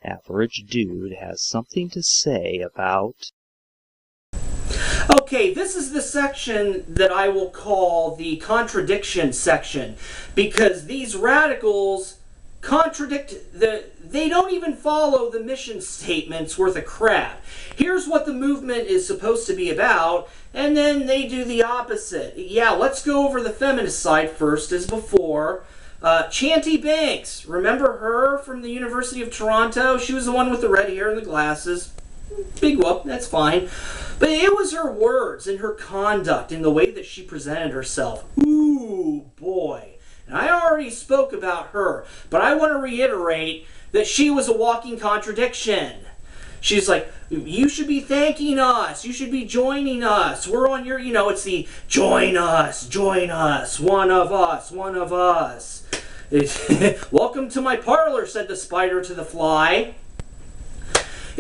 average dude has something to say about... Okay, this is the section that I will call the contradiction section, because these radicals contradict they don't even follow the mission statements worth of crap. Here's what the movement is supposed to be about, and then they do the opposite. Yeah, let's go over the feminist side first as before. Chanty Banks, remember her from the University of Toronto? She was the one with the red hair and the glasses. Big whoop, that's fine. But it was her words and her conduct and the way that she presented herself. Ooh, boy. And I already spoke about her, but I want to reiterate that she was a walking contradiction. She's like, you should be thanking us. You should be joining us. We're on your, it's the join us, one of us, one of us. Welcome to my parlor, said the spider to the fly.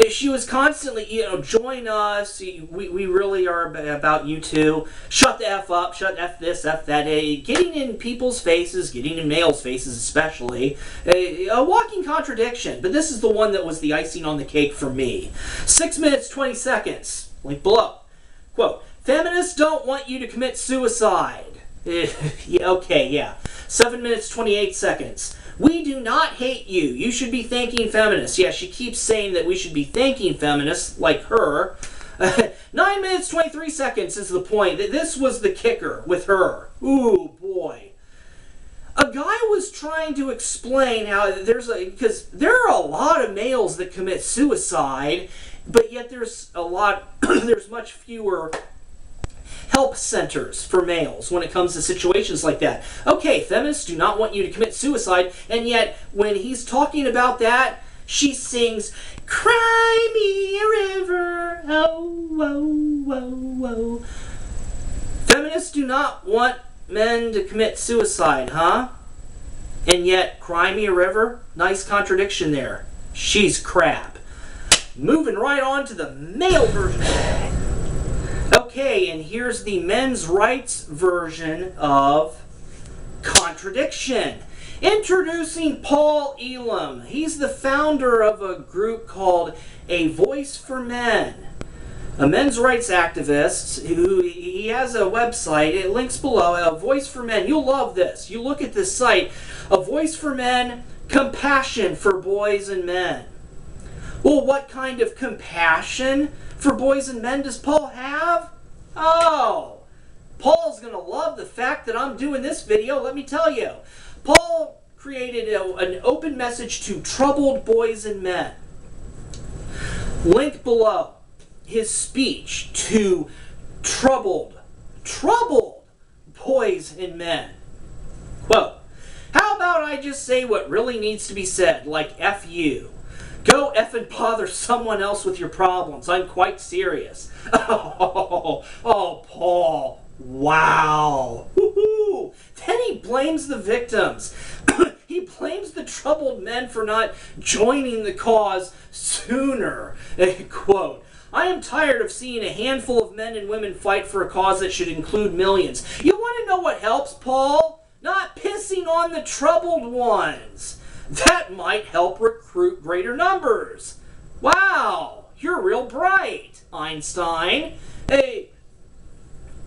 She was constantly, join us. We really are about you too. Shut the F up. Shut F this, F that. Getting in people's faces, getting in males' faces especially. A walking contradiction. But this is the one that was the icing on the cake for me. 6 minutes, 20 seconds. Link below. Quote, feminists don't want you to commit suicide. Yeah. 7 minutes, 28 seconds. We do not hate you. You should be thanking feminists. Yeah, she keeps saying that we should be thanking feminists, like her. 9 minutes, 23 seconds is the point. This was the kicker with her. Ooh, boy. A guy was trying to explain how because there are a lot of males that commit suicide, but yet there's much fewer help centers for males when it comes to situations like that. Okay, feminists do not want you to commit suicide, and yet when he's talking about that, she sings, "Cry me a river, oh, oh, oh, oh." Feminists do not want men to commit suicide, huh? And yet, cry me a river? Nice contradiction there. She's crap. Moving right on to the male version. Okay, and here's the men's rights version of contradiction. Introducing Paul Elam. He's the founder of a group called A Voice for Men, a men's rights activist who he has a website. It links below. A Voice for Men. You'll love this. You look at this site. A Voice for Men, compassion for boys and men. Well, what kind of compassion for boys and men does Paul have? Oh, Paul's going to love the fact that I'm doing this video, let me tell you. Paul created an open message to troubled boys and men. Link below his speech to troubled boys and men. Quote, how about I just say what really needs to be said, like F you. Go effing bother someone else with your problems. I'm quite serious. Oh, Paul. Wow. Woo-hoo. Then he blames the victims. He blames the troubled men for not joining the cause sooner. Quote, I am tired of seeing a handful of men and women fight for a cause that should include millions. You want to know what helps, Paul? Not pissing on the troubled ones. That might help recruit greater numbers. Wow, you're real bright, Einstein. Hey,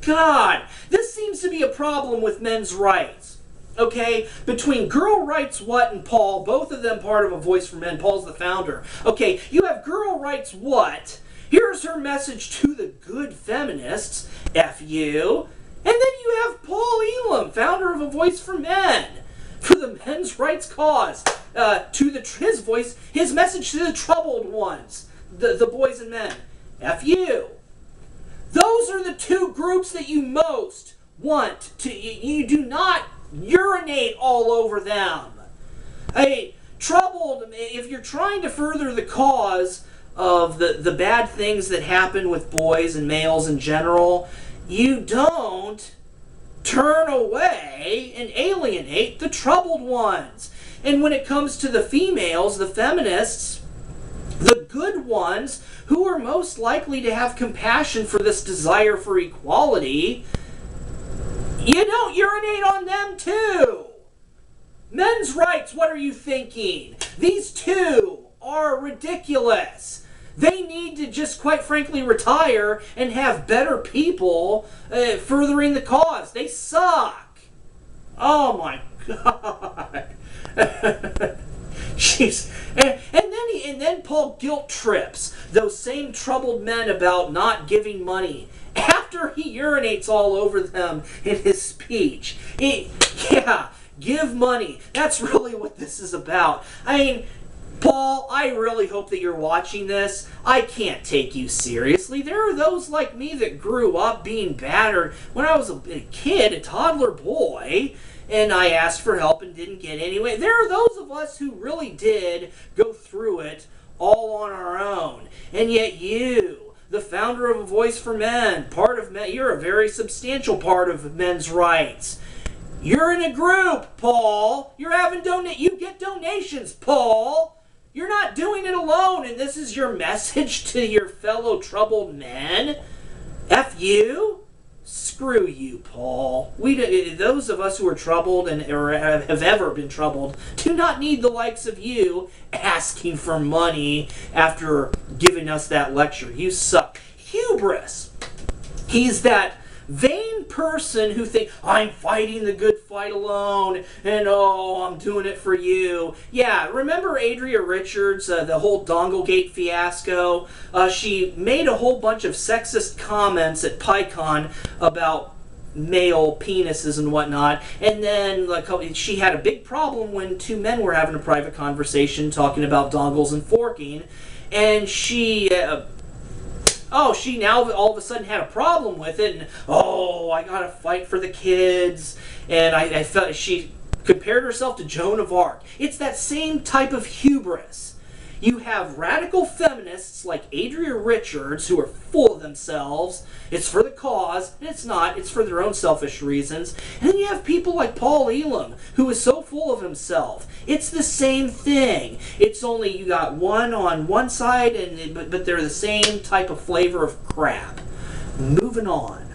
God, this seems to be a problem with men's rights. Okay, between Girl Rights What and Paul, both of them part of A Voice for Men. Paul's the founder. Okay, you have Girl Rights What. Here's her message to the good feminists, F you. And then you have Paul Elam, founder of A Voice for Men, for the men's rights cause, his message to the troubled ones, the boys and men. F you. Those are the two groups that you most want to, you do not urinate all over them. Hey, troubled, if you're trying to further the cause of the bad things that happen with boys and males in general, you don't turn away and alienate the troubled ones. And when it comes to the females, the feminists, the good ones who are most likely to have compassion for this desire for equality, you don't urinate on them too. Men's rights, what are you thinking? These two are ridiculous. They need to just, quite frankly, retire and have better people furthering the cause. They suck. Oh my God. Jeez. And then Paul guilt trips those same troubled men about not giving money after he urinates all over them in his speech. Yeah, give money. That's really what this is about. I mean, Paul, I really hope that you're watching this. I can't take you seriously. There are those like me that grew up being battered when I was a kid, a toddler boy, and I asked for help and didn't get any. There are those of us who really did go through it all on our own. And yet you, the founder of A Voice for Men, part of men, you're a very substantial part of men's rights. You're in a group, Paul. You're having you get donations, Paul. You're not doing it alone, and this is your message to your fellow troubled men? F you? Screw you, Paul. Those of us who are troubled or have ever been troubled do not need the likes of you asking for money after giving us that lecture. You suck. Hubris. He's that vain person who thinks, I'm fighting the good fight alone, and oh, I'm doing it for you. Yeah, remember Adria Richards, the whole Donglegate fiasco? She made a whole bunch of sexist comments at PyCon about male penises and whatnot, and then she had a big problem when two men were having a private conversation talking about dongles and forking, and she now all of a sudden had a problem with it, and I gotta fight for the kids, and I felt she compared herself to Joan of Arc. It's that same type of hubris. You have radical feminists like Adria Richards who are full of themselves. It's for the cause, and it's not. It's for their own selfish reasons. And then you have people like Paul Elam, who is so full of himself. It's the same thing. It's only you got one on one side, but they're the same type of flavor of crap. Moving on.